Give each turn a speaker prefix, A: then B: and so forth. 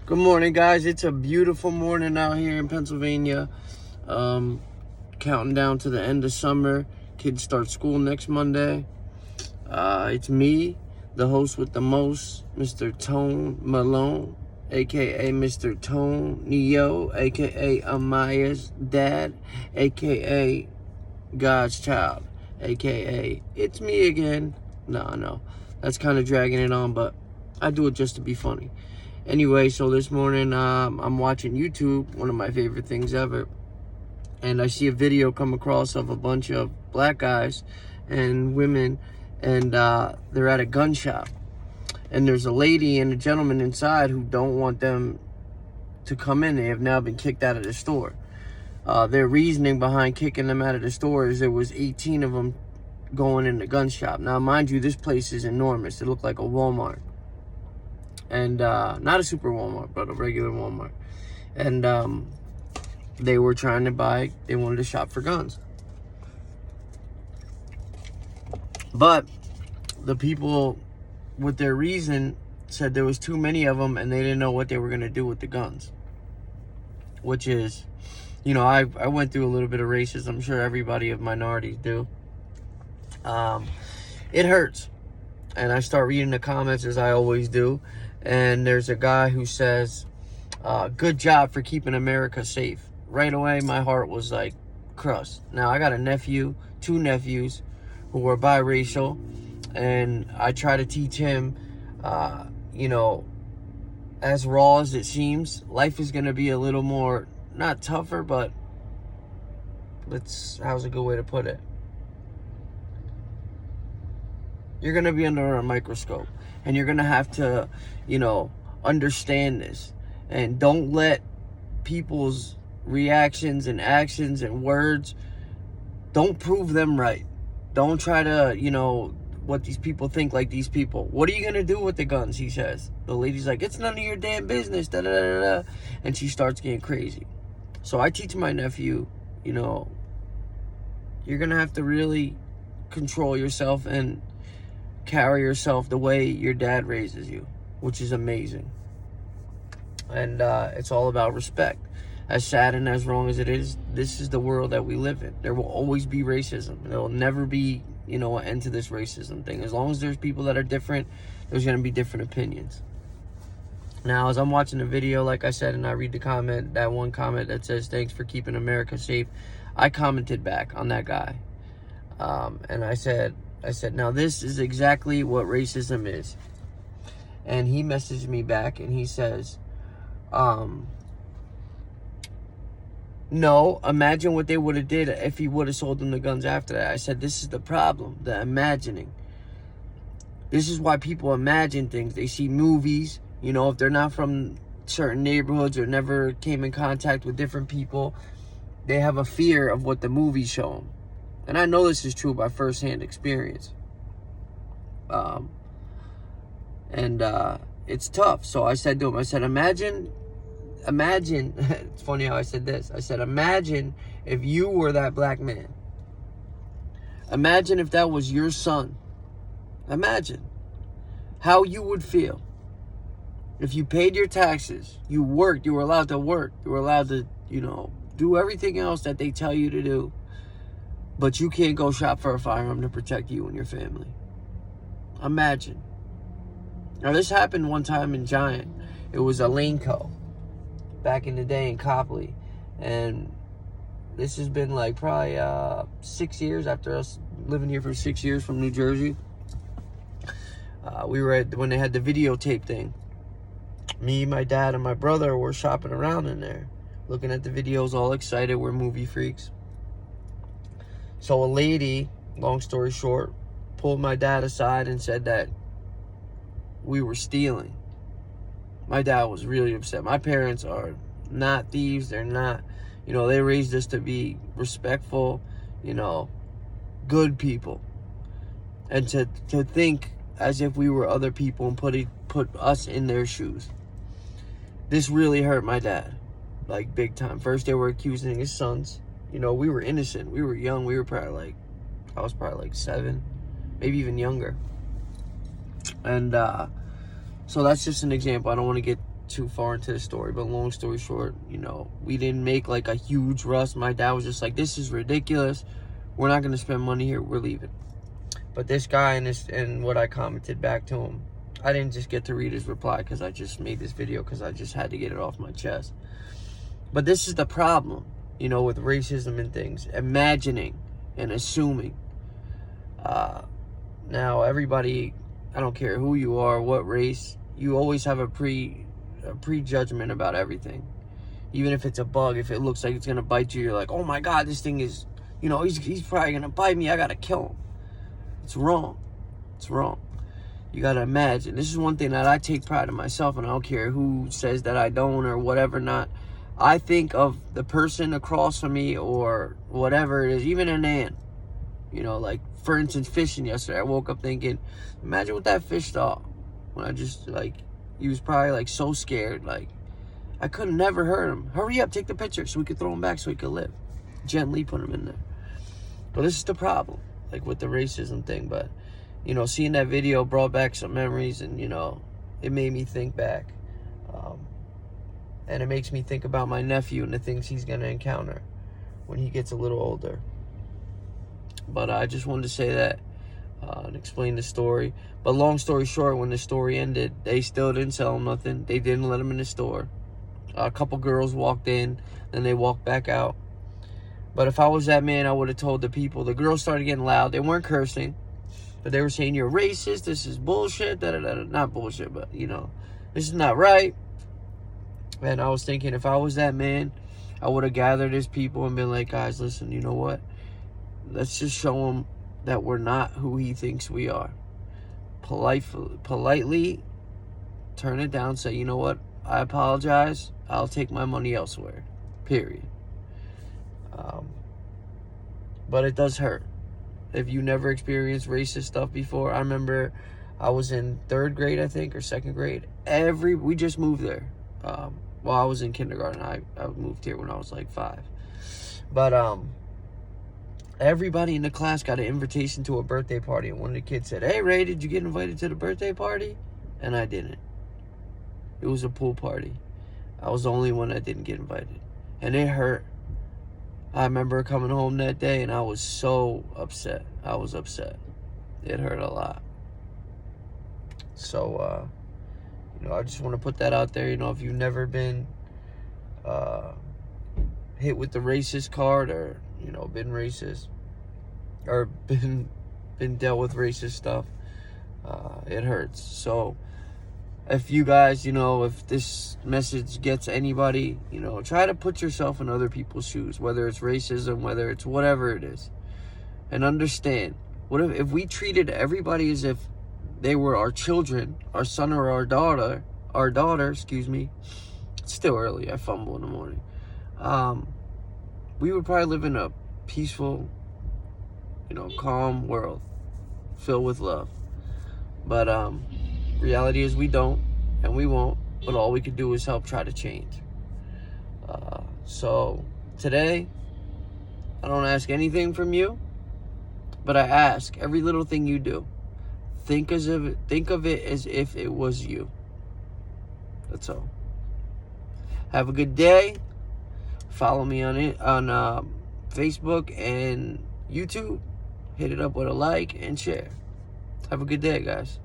A: Good morning, guys. It's a beautiful morning out here in Pennsylvania. Counting down to the end of summer. Kids start school next Monday. It's me, the host with the most, Mr. Tone Malone, aka Mr. Tone Neo, aka Amaya's dad, aka God's child, aka it's me again. No, that's kind of dragging it on, but I do it just to be funny. Anyway, so this morning I'm watching YouTube, one of my favorite things ever, and I see a video come across of a bunch of black guys and women, and they're at a gun shop, and there's a lady and a gentleman inside who don't want them to come in. They have now been kicked out of the store. Their reasoning behind kicking them out of the store is there was 18 of them going in the gun shop. Now, mind you, this place is enormous. It looked like a Walmart. And not a super Walmart, but a regular Walmart. And they were trying to they wanted to shop for guns. But the people, with their reason, said there was too many of them and they didn't know what they were going to do with the guns. Which is, I went through a little bit of racism. I'm sure everybody of minorities do. It hurts. And I start reading the comments, as I always do. And there's a guy who says, good job for keeping America safe. Right away, my heart was like crushed. Now, I got two nephews who are biracial. And I try to teach him, as raw as it seems, life is going to be a little more, not tougher, but how's a good way to put it? You're going to be under a microscope. And you're going to have to, understand this. And don't let people's reactions and actions and words, don't prove them right. Don't try to, what these people think like these people. What are you going to do with the guns, he says. The lady's like, it's none of your damn business, da-da-da-da. And she starts getting crazy. So I teach my nephew, you're going to have to really control yourself and carry yourself the way your dad raises you, which is amazing. And it's all about respect. As sad and as wrong as it is, this is the world that we live in. There will always be racism. There will never be, an end to this racism thing. As long as there's people that are different, there's going to be different opinions. Now, as I'm watching the video, like I said, and I read the comment, that one comment that says, thanks for keeping America safe, I commented back on that guy. And I said, now this is exactly what racism is. And he messaged me back and he says, no, imagine what they would have did if he would have sold them the guns after that. I said, this is the problem, the imagining. This is why people imagine things. They see movies, if they're not from certain neighborhoods or never came in contact with different people, they have a fear of what the movies show them. And I know this is true by firsthand experience. It's tough. So I said to him, imagine, it's funny how I said this. I said, imagine if you were that black man. Imagine if that was your son. Imagine how you would feel. If you paid your taxes, you worked, you were allowed to work, you were allowed to, do everything else that they tell you to do. But you can't go shop for a firearm to protect you and your family. Imagine. Now, this happened one time in Giant. It was a Laneco back in the day in Copley. And this has been like probably 6 years after us living here for 6 years from New Jersey. We were when they had the videotape thing. Me, my dad, and my brother were shopping around in there, looking at the videos, all excited. We're movie freaks. So a lady, long story short, pulled my dad aside and said that we were stealing. My dad was really upset. My parents are not thieves. They're not, they raised us to be respectful, good people. And to think as if we were other people and put us in their shoes. This really hurt my dad, like big time. First, they were accusing his sons. We were innocent. We were young. We were I was probably like 7, maybe even younger. And so that's just an example. I don't want to get too far into the story, but long story short, you know, we didn't make like a huge rush. My dad was just like, this is ridiculous. We're not going to spend money here. We're leaving. But this guy and what I commented back to him, I didn't just get to read his reply because I just made this video because I just had to get it off my chest. But this is the problem, you know, with racism and things. Imagining and assuming. Now, everybody, I don't care who you are, what race, you always have a prejudgment about everything. Even if it's a bug, if it looks like it's going to bite you, you're like, oh my God, this thing is, you know, he's probably going to bite me. I got to kill him. It's wrong. It's wrong. You got to imagine. This is one thing that I take pride in myself, and I don't care who says that I don't or whatever not. I think of the person across from me or whatever it is, even an ant. You know, like, for instance, fishing yesterday. I woke up thinking, imagine what that fish thought. When I just, like, he was probably, like, so scared. Like, I could have never hurt him. Hurry up, take the picture so we could throw him back so he could live. Gently put him in there. But this is the problem, like, with the racism thing. But, you know, seeing that video brought back some memories, and, you know, it made me think back. And it makes me think about my nephew and the things he's going to encounter when he gets a little older. But I just wanted to say that and explain the story. But long story short, when the story ended, they still didn't sell him nothing. They didn't let him in the store. A couple girls walked in, then they walked back out. But if I was that man, I would have told the people. The girls started getting loud. They weren't cursing, but they were saying, you're racist, this is bullshit, da-da-da-da. Not bullshit, but, you know, this is not right. And I was thinking, if I was that man, I would have gathered his people and been like, guys, listen, you know what? Let's just show him that we're not who he thinks we are. Politely turn it down, say, you know what? I apologize. I'll take my money elsewhere. Period. But it does hurt. If you never experienced racist stuff before, I remember I was in 3rd grade, I think, or 2nd grade. We just moved there. Well, I was in kindergarten. I moved here when I was like 5. But everybody in the class got an invitation to a birthday party, and one of the kids said, hey, Ray, did you get invited to the birthday party? And I didn't. It was a pool party. I was the only one that didn't get invited. And it hurt. I remember coming home that day, and I was so upset. I was upset. It hurt a lot. So, you know, I just want to put that out there. You know, if you've never been hit with the racist card, or, you know, been racist, or been dealt with racist stuff, it hurts. So if you guys, you know, if this message gets anybody, you know, try to put yourself in other people's shoes, whether it's racism, whether it's whatever it is, and understand, what if we treated everybody as if they were our children, our son or our daughter, excuse me. It's still early. I fumble in the morning. We would probably live in a peaceful, you know, calm world filled with love. But reality is we don't, and we won't. But all we can do is help try to change. So today, I don't ask anything from you, but I ask every little thing you do. Think of it as if it was you. That's all. Have a good day. Follow me on Facebook and YouTube. Hit it up with a like and share. Have a good day, guys.